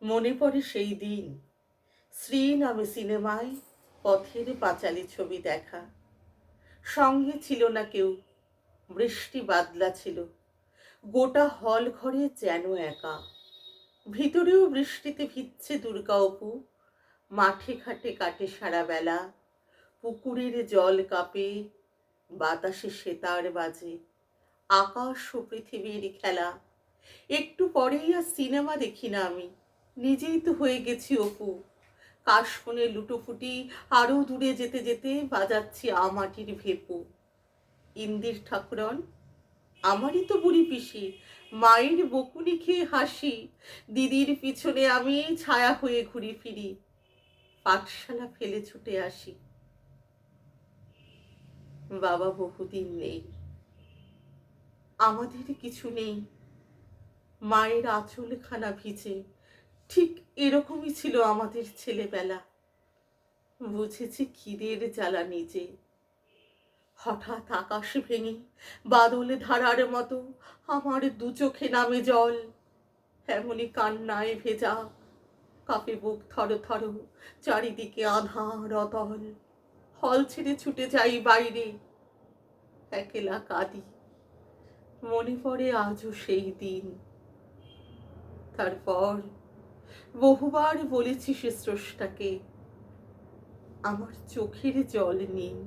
মনে পড়ে সেই দিন, শ্রী নামে সিনেমায় পথের পাঁচালী ছবি দেখা। সঙ্গে ছিল না কেউ, বৃষ্টি বাদলা ছিল, গোটা হল ঘরে যেন একা। ভিতরেও বৃষ্টিতে ভিজছে দুর্গা অপু, মাঠে ঘাটে কাটে সারা বেলা। পুকুরের জল কাঁপে, বাতাসে সেতার বাজে, আকাশ ও পৃথিবীর খেলা। একটু পরেই আর সিনেমা দেখি না আমি, নিজেই তো হয়ে গেছি অপু। কাশবনে লুটোপুটি, আরো দূরে যেতে যেতে বাজাচ্ছি আমাটির ভেপু। ইন্দির ঠাকুরন, আমারই তো বুড়ি পিসি, মায়ের বকুনি খেয়ে হাসি। দিদির পিছনে আমি ছায়া হয়ে ঘুরি ফিরি, পাঠশালা ফেলে ছুটে আসি। বাবা বহুদিন নেই, আমাদের কিছু নেই। মায়ের আঁচলখানা ভিজে, ঠিক এরকমই ছিল আমাদের ছেলেবেলা। বুঝেছি খিদের জ্বালা নিজে। হঠাৎ আকাশ ভেঙে বাদল ধারার মতো আমার দু চোখে নামে জল। এমনি কান্নায় ভেজা, কাঁপে বুক থর থর, চারিদিকে আধার অতল। হল ছেড়ে ছুটে যাই বাইরে, একলা কাঁদি। মনে পড়ে আজও সেই দিন। তারপর বহুবার বলেছি সে স্রষ্টাকে, আমার চোখের জল নিন।